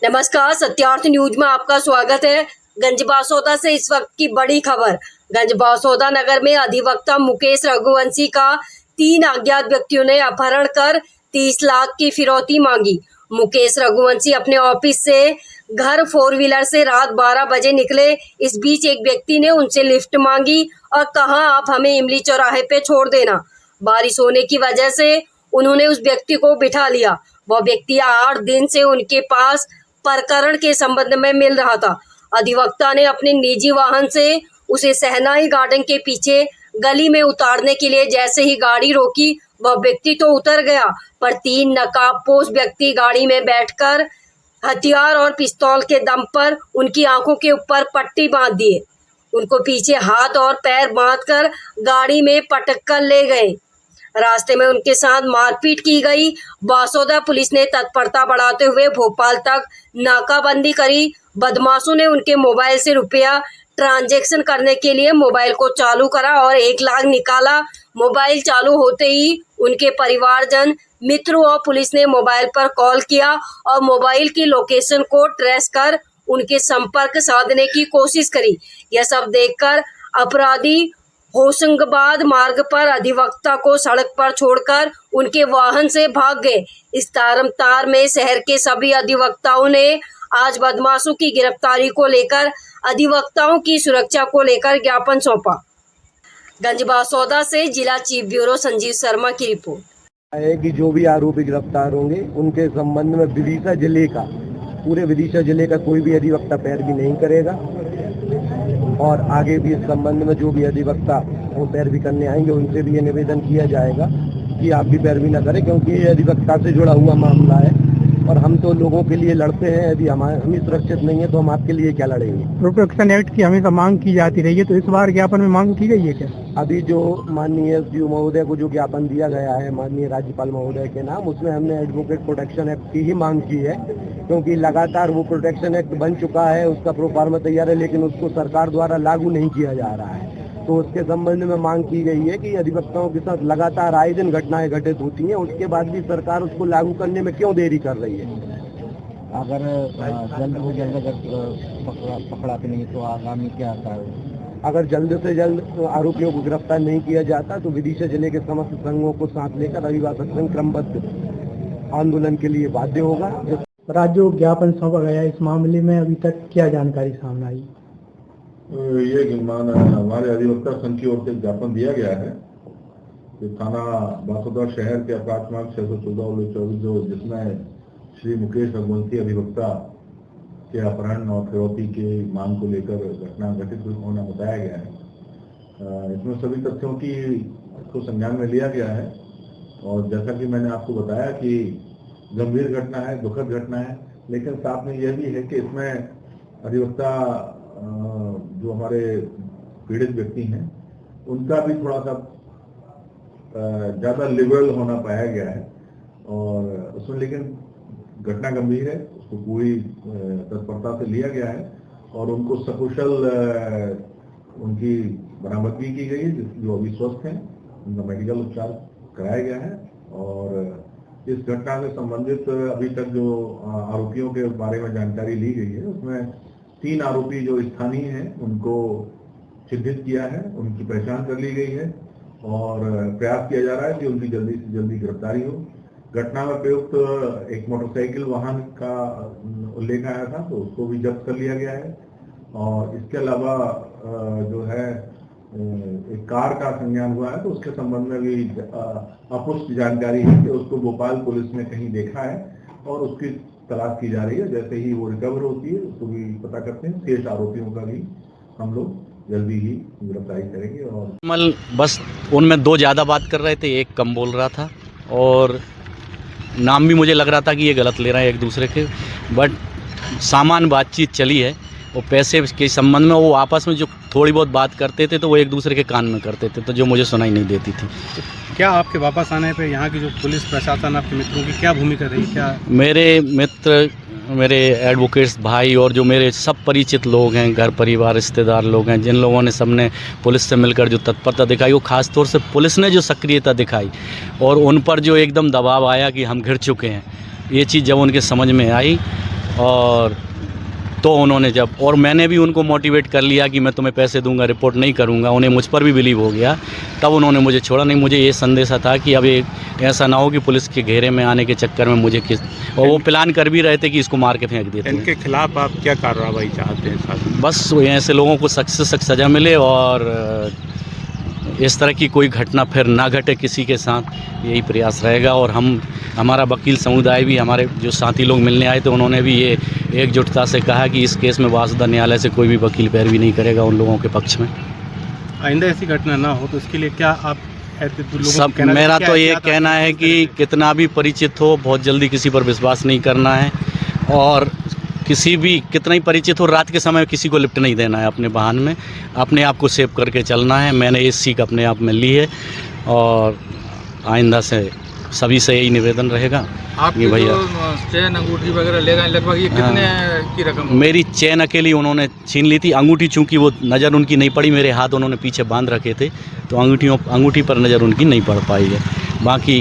नमस्कार, सत्यार्थ न्यूज में आपका स्वागत है। गंजबासौदा से इस वक्त की बड़ी खबर। गंजबासौदा नगर में अधिवक्ता मुकेश रघुवंशी का 3 अज्ञात व्यक्तियों ने अपहरण कर 30 लाख की फिरौती मांगी। मुकेश रघुवंशी अपने ऑफिस से घर 4 व्हीलर से रात 12 बजे निकले। इस बीच एक व्यक्ति ने उनसे लिफ्ट मांगी और कहा, आप हमें इमली चौराहे पे छोड़ देना। बारिश होने की वजह से उन्होंने उस व्यक्ति को बिठा लिया। वह व्यक्ति 8 दिन से उनके पास प्रकरण के संबंध में मिल रहा था। अधिवक्ता ने अपने निजी वाहन से उसे सहनाई गार्डन के पीछे गली में उतारने के लिए जैसे ही गाड़ी रोकी, वह व्यक्ति तो उतर गया, पर 3 नकाबपोश व्यक्ति गाड़ी में बैठकर हथियार और पिस्तौल के दम पर उनकी आंखों के ऊपर पट्टी बांध दिए। उनको पीछे हाथ और पैर बांधकर गाड़ी में पटक कर ले गए। रास्ते में उनके साथ मारपीट की गई। बासौदा पुलिस ने तत्परता बढ़ाते हुए भोपाल तक नाकाबंदी करी। बदमाशों ने उनके मोबाइल से रुपया ट्रांजैक्शन करने के लिए मोबाइल को चालू करा और 1 लाख निकाला। मोबाइल चालू होते ही उनके परिवारजन, मित्रों और पुलिस ने मोबाइल पर कॉल किया और मोबाइल की लोकेशन को ट्रेस कर उनके संपर्क साधने की कोशिश करी। यह सब देखकर अपराधी होशंगाबाद मार्ग पर अधिवक्ता को सड़क पर छोड़कर उनके वाहन से भाग गए। इस तार में शहर के सभी अधिवक्ताओं ने आज बदमाशों की गिरफ्तारी को लेकर अधिवक्ताओं की सुरक्षा को लेकर ज्ञापन सौंपा। गंजबासौदा से जिला चीफ ब्यूरो संजीव शर्मा की रिपोर्ट है कि जो भी आरोपी गिरफ्तार होंगे उनके संबंध में विदिशा जिले का, पूरे विदिशा जिले का कोई भी अधिवक्ता पैरवी नहीं करेगा और आगे भी इस संबंध में जो भी अधिवक्ता वो पैरवी करने आएंगे उनसे भी ये निवेदन किया जाएगा कि आप भी पैरवी न करें, क्योंकि ये अधिवक्ता से जुड़ा हुआ मामला है और हम तो लोगों के लिए लड़ते हैं। यदि हम ही सुरक्षित नहीं है तो हम आपके लिए क्या लड़ेंगे। प्रोटेक्शन एक्ट की हमेशा मांग की जाती रही है, तो इस बार ज्ञापन में मांग की गई है क्या? अभी जो माननीय एसडीओ महोदय को जो ज्ञापन दिया गया है माननीय राज्यपाल महोदय के नाम, उसमें हमने एडवोकेट प्रोटेक्शन एक्ट की ही मांग की है, क्योंकि लगातार वो प्रोटेक्शन एक्ट बन चुका है, उसका प्रोफार्मा तैयार है, लेकिन उसको सरकार द्वारा लागू नहीं किया जा रहा है। तो उसके संबंध में मांग की गई है कि अधिवक्ताओं के साथ लगातार आए दिन घटनाएं घटित होती हैं, उसके बाद भी सरकार उसको लागू करने में क्यों देरी कर रही है। अगर जल्द से जल्द अगर पकड़ाते नहीं तो आगामी क्या कार्य? अगर जल्द से जल्द आरोपियों को गिरफ्तार नहीं किया जाता तो विदिशा जिले के समस्त संघों को साथ लेकर अभिभाषक संघ क्रमबद्ध आंदोलन के लिए बाध्य होगा। राज्य को ज्ञापन सौंपा गया, इस मामले में अभी तक क्या जानकारी सामने आई? ये हमारे अधिवक्ता संघ की ओर से ज्ञापन दिया गया है कि थाना बासौदा शहर के अपराध क्रमांक 614/24 जिसमें श्री मुकेश रघुवंशी अधिवक्ता के अपहरण और फिरौती की मांग को लेकर घटना घटित होना बताया गया है। इसमें सभी तथ्यों को संज्ञान में लिया गया है और जैसा कि मैंने आपको बताया कि गंभीर घटना है, दुखद घटना है, लेकिन साथ में यह भी है कि इसमें अधिवक्ता जो हमारे पीड़ित व्यक्ति हैं उनका भी थोड़ा सा ज्यादा लिबरल होना पाया गया है और उसमें, लेकिन घटना गंभीर है, उसको पूरी तत्परता से लिया गया है और उनको सकुशल उनकी बरामदगी की गई है, जो अभी स्वस्थ हैं, उनका मेडिकल उपचार कराया गया है। और इस घटना से संबंधित अभी तक जो आरोपियों के बारे में जानकारी ली गई है उसमें 3 आरोपी जो स्थानीय हैं उनको चिन्हित किया है, उनकी पहचान कर ली गई है और प्रयास किया जा रहा है कि उनकी जल्दी से जल्दी गिरफ्तारी हो। घटना में प्रयुक्त एक मोटरसाइकिल वाहन का उल्लेख आया था, तो उसको भी जब्त कर लिया गया है और इसके अलावा जो है एक कार का संज्ञान हुआ है, तो उसके संबंध में भी अपुष्ट जानकारी है कि उसको भोपाल पुलिस ने कहीं देखा है और उसकी तलाश की जा रही है। जैसे ही वो रिकवर होती है उसको भी पता करते हैं। शेष आरोपियों का भी हम लोग जल्दी ही गिरफ्तारी करेंगे। और बस उनमें 2 ज़्यादा बात कर रहे थे, एक कम बोल रहा था और नाम भी मुझे लग रहा था कि ये गलत ले रहे हैं एक दूसरे के, बट सामान्य बातचीत चली है। वो पैसे के संबंध में वो आपस में जो थोड़ी बहुत बात करते थे तो वो एक दूसरे के कान में करते थे, तो जो मुझे सुनाई नहीं देती थी। क्या आपके वापस आने पे यहाँ की जो पुलिस प्रशासन, आपके मित्रों की क्या भूमिका रही? क्या मेरे मित्र, मेरे एडवोकेट्स भाई और जो मेरे सब परिचित लोग हैं, घर परिवार रिश्तेदार लोग हैं, जिन लोगों ने सबने पुलिस से मिलकर जो तत्परता दिखाई, वो खास तौर से पुलिस ने जो सक्रियता दिखाई और उन पर जो एकदम दबाव आया कि हम घिर चुके हैं, ये चीज़ जब उनके समझ में आई और तो उन्होंने जब, और मैंने भी उनको मोटिवेट कर लिया कि मैं तुम्हें पैसे दूंगा, रिपोर्ट नहीं करूंगा, उन्हें मुझ पर भी बिलीव हो गया, तब उन्होंने मुझे छोड़ा नहीं। मुझे ये संदेशा था कि अब ऐसा ना हो कि पुलिस के घेरे में आने के चक्कर में मुझे और वो प्लान कर भी रहे थे कि इसको मार के फेंक देते हैं। इनके खिलाफ आप क्या कार्रवाई चाहते हैं साहब? बस ऐसे लोगों को सख्त से सख्त सज़ा मिले और इस तरह की कोई घटना फिर ना घटे किसी के साथ, यही प्रयास रहेगा। और हमारा वकील समुदाय भी, हमारे जो साथी लोग मिलने आए थे, उन्होंने भी ये एकजुटता से कहा कि इस केस में वासुदा न्यायालय से कोई भी वकील पैरवी नहीं करेगा उन लोगों के पक्ष में। आइंदा ऐसी घटना ना हो तो इसके लिए क्या आप सब मेरा तो ये कहना है कि कितना भी परिचित हो, बहुत जल्दी किसी पर विश्वास नहीं करना है, और किसी भी कितना ही परिचित हो, रात के समय किसी को लिफ्ट नहीं देना है अपने वाहन में, अपने आप को सेव करके चलना है। मैंने ये सीख अपने आप में ली है और आइंदा से सभी से यही निवेदन रहेगा। आपकी भैया चेन अंगूठी वगैरह ले गए, लगभग ये कितने की रकम? मेरी चेन अकेली उन्होंने छीन ली थी, अंगूठी चूंकि वो नज़र उनकी नहीं पड़ी, मेरे हाथ उन्होंने पीछे बांध रखे थे तो अंगूठी पर नज़र उनकी नहीं पड़ पाई है। बाकी